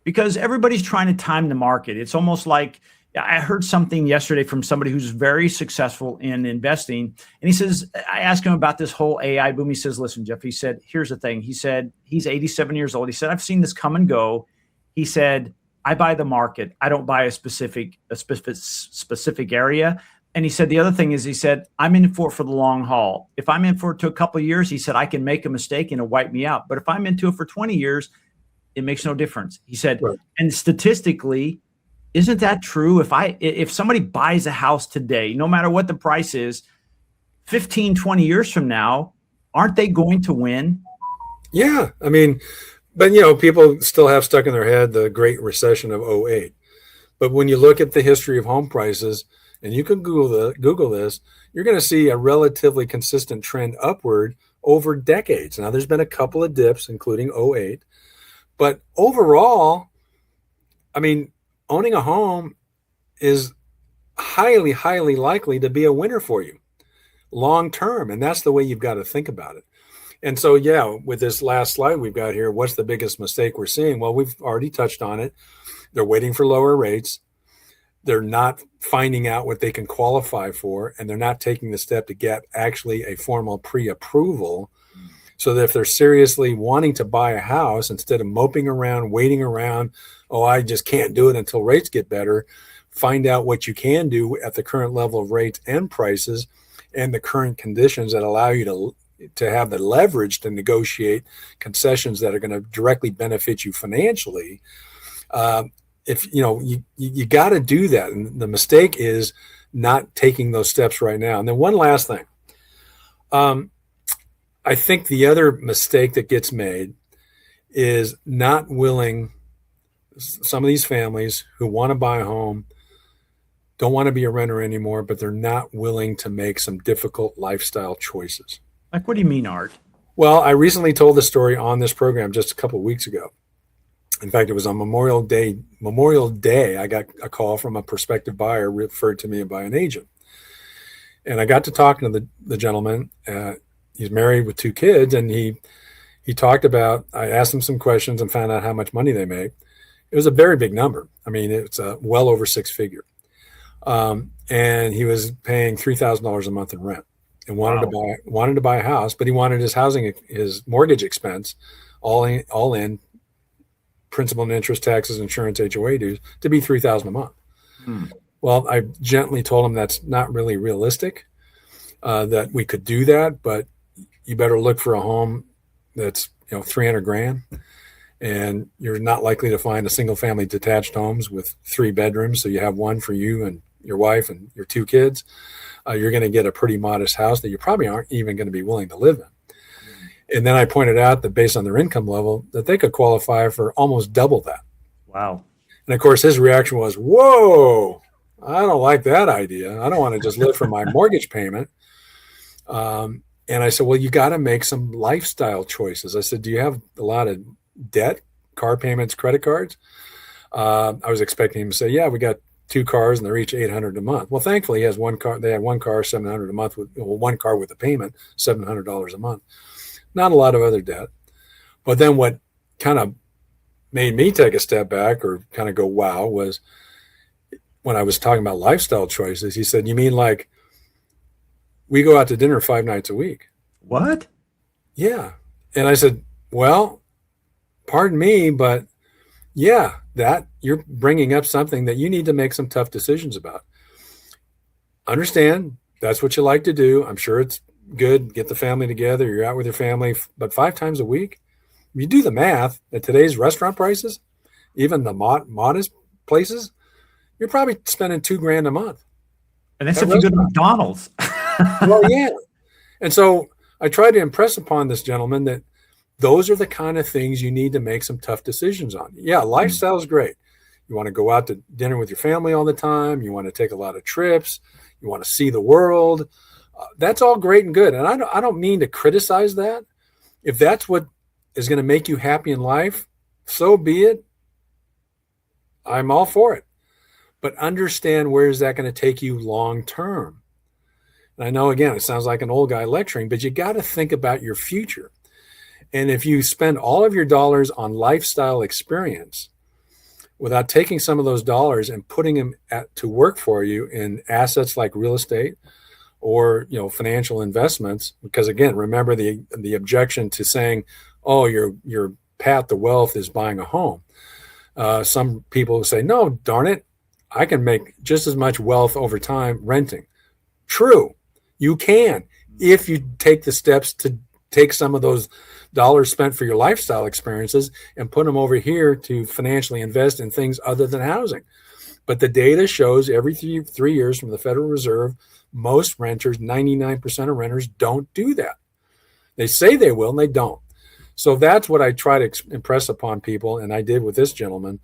because everybody's trying to time the market. It's almost like I heard something yesterday from somebody who's very successful in investing. And he says, I asked him about this whole AI boom. He says, listen, Jeff, he said, here's the thing. He said, he's 87 years old. He said, I've seen this come and go. He said, I buy the market. I don't buy a specific area. And he said, the other thing is, he said, I'm in for it for the long haul. If I'm in for it to a couple of years, he said, I can make a mistake and it'll wipe me out. But if I'm into it for 20 years, it makes no difference. He said, right. And statistically, isn't that true? If somebody buys a house today, no matter what the price is, 15, 20 years from now, aren't they going to win? Yeah. I mean, but people still have stuck in their head the Great Recession of '08. But when you look at the history of home prices, and you can Google this, you're going to see a relatively consistent trend upward over decades. Now, there's been a couple of dips, including '08. But overall, I mean, owning a home is highly, highly likely to be a winner for you long term. And that's the way you've got to think about it. And so, yeah, with this last slide we've got here, what's the biggest mistake we're seeing? Well, we've already touched on it. They're waiting for lower rates. They're not finding out what they can qualify for, and they're not taking the step to get actually a formal pre-approval. So that if they're seriously wanting to buy a house, instead of moping around, waiting around, oh, I just can't do it until rates get better, find out what you can do at the current level of rates and prices and the current conditions that allow you to have the leverage to negotiate concessions that are going to directly benefit you financially. If you got to do that, and the mistake is not taking those steps right now. And then one last thing. I think the other mistake that gets made is not willing. Some of these families who want to buy a home don't want to be a renter anymore, but they're not willing to make some difficult lifestyle choices. Like, what do you mean, Art? Well, I recently told the story on this program just a couple of weeks ago. In fact, it was on Memorial Day. I got a call from a prospective buyer referred to me by an agent. And I got to talking to the gentleman. He's married with 2 kids, and he talked about, I asked him some questions and found out how much money they make. It was a very big number. I mean, it's well over 6-figure. And he was paying $3,000 a month in rent and wanted to buy a house, but he wanted his mortgage expense, all in principal and interest, taxes, insurance, HOA dues, to be $3,000 a month. Well, I gently told him that's not really realistic, that we could do that, but you better look for a home that's $300,000, and you're not likely to find a single family detached homes with 3 bedrooms. So you have one for you and your wife and your 2 kids. You're going to get a pretty modest house that you probably aren't even going to be willing to live in. And then I pointed out that based on their income level, that they could qualify for almost double that. Wow. And of course, his reaction was, whoa, I don't like that idea. I don't want to just live for my mortgage payment. And I said, well, you got to make some lifestyle choices. I said, do you have a lot of debt, car payments, credit cards? I was expecting him to say, yeah, we got 2 cars and they're each $800 a month. Well, thankfully he has 1 car. They have 1 car, $700 a month, with 1 car with a payment, $700 a month. Not a lot of other debt. But then what kind of made me take a step back or kind of go, wow, was when I was talking about lifestyle choices. He said, you mean like we go out to dinner 5 nights a week? What? Yeah. And I said, well, pardon me, but yeah, that you're bringing up something that you need to make some tough decisions about. Understand that's what you like to do. I'm sure it's good. Get the family together. You're out with your family, but 5 times a week, if you do the math at today's restaurant prices, even the modest places, you're probably spending $2,000 a month. And that's if you go to McDonald's. Well, yeah. And so I tried to impress upon this gentleman that those are the kind of things you need to make some tough decisions on. Yeah, lifestyle is great. You want to go out to dinner with your family all the time. You want to take a lot of trips. You want to see the world. That's all great and good. And I don't mean to criticize that. If that's what is going to make you happy in life, so be it. I'm all for it. But understand, where is that going to take you long term? And I know, again, it sounds like an old guy lecturing, but you got to think about your future. And if you spend all of your dollars on lifestyle experience, without taking some of those dollars and putting them to work for you in assets like real estate or financial investments. Because again, remember the objection to saying, oh, your path to wealth is buying a home. Some people say, no, darn it, I can make just as much wealth over time renting. True, you can, if you take the steps to take some of those dollars spent for your lifestyle experiences and put them over here to financially invest in things other than housing. But the data shows every 3 years from the Federal Reserve, most renters, 99% of renters, don't do that. They say they will, and they don't. So that's what I try to impress upon people, and I did with this gentleman,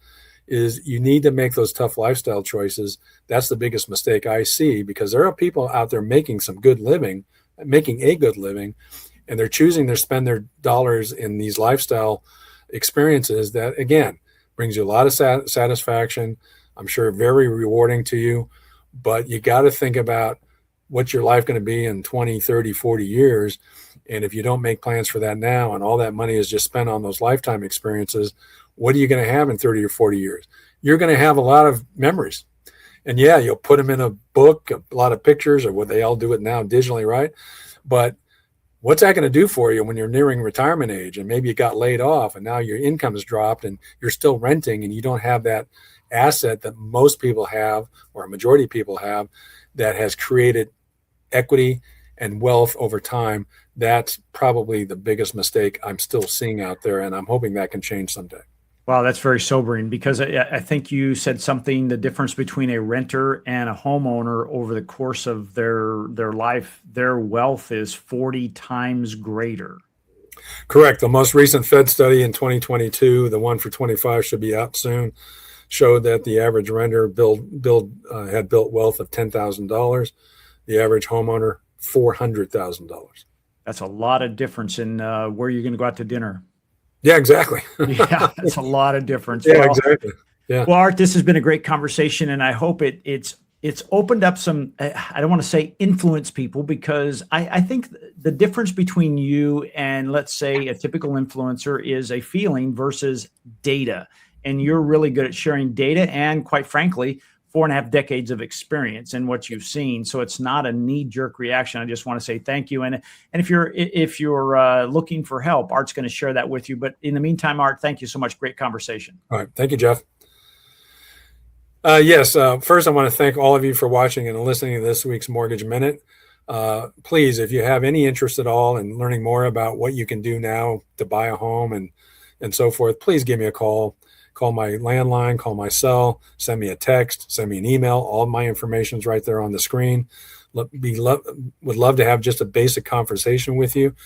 is you need to make those tough lifestyle choices. That's the biggest mistake I see, because there are people out there making a good living, and they're choosing to spend their dollars in these lifestyle experiences that, again, brings you a lot of satisfaction. I'm sure very rewarding to you, but you got to think about what's your life going to be in 20, 30, 40 years. And if you don't make plans for that now, and all that money is just spent on those lifetime experiences, what are you going to have in 30 or 40 years? You're going to have a lot of memories. And yeah, you'll put them in a book, a lot of pictures, or what they all do it now digitally, right? But what's that going to do for you when you're nearing retirement age and maybe you got laid off and now your income has dropped and you're still renting and you don't have that asset that most people have, or a majority of people have, that has created equity and wealth over time? That's probably the biggest mistake I'm still seeing out there, and I'm hoping that can change someday. Wow, that's very sobering, because I think you said something, the difference between a renter and a homeowner over the course of their life, their wealth is 40 times greater. Correct. The most recent Fed study in 2022, the one for 25 should be out soon, showed that the average renter had built wealth of $10,000. The average homeowner, $400,000. That's a lot of difference in where you're going to go out to dinner. Yeah, exactly. Yeah, that's a lot of difference. Yeah, exactly. Yeah. Well, Art, this has been a great conversation, and I hope it's opened up some, I don't want to say influence people, because I think the difference between you and, let's say, a typical influencer is a feeling versus data. And you're really good at sharing data and, quite frankly, 4.5 decades of experience in what you've seen. So it's not a knee-jerk reaction. I just want to say thank you. And if you're looking for help, Art's going to share that with you. But in the meantime, Art, thank you so much. Great conversation. All right. Thank you, Jeff. Yes. First, I want to thank all of you for watching and listening to this week's Mortgage Minute. Please, if you have any interest at all in learning more about what you can do now to buy a home and so forth, please give me a call. Call my landline, call my cell, send me a text, send me an email. All of my information is right there on the screen. Would love to have just a basic conversation with you.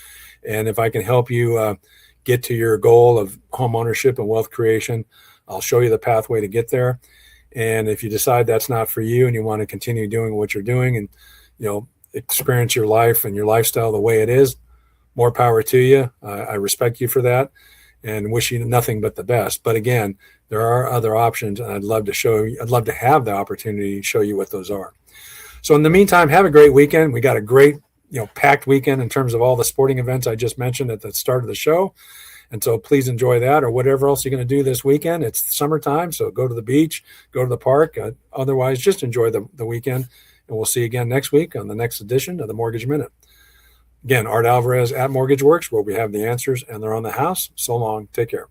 And if I can help you get to your goal of home ownership and wealth creation, I'll show you the pathway to get there. And if you decide that's not for you and you want to continue doing what you're doing and experience your life and your lifestyle the way it is, more power to you. I respect you for that, and wish you nothing but the best. But again, there are other options, and I'd love to have the opportunity to show you what those are. So in the meantime, have a great weekend. We got a great, packed weekend in terms of all the sporting events I just mentioned at the start of the show. And so please enjoy that, or whatever else you're going to do this weekend. It's summertime, so go to the beach, go to the park. Otherwise, just enjoy the weekend. And we'll see you again next week on the next edition of the Mortgage Minute. Again, Art Alvarez at MortgageWorks, where we have the answers and they're on the house. So long. Take care.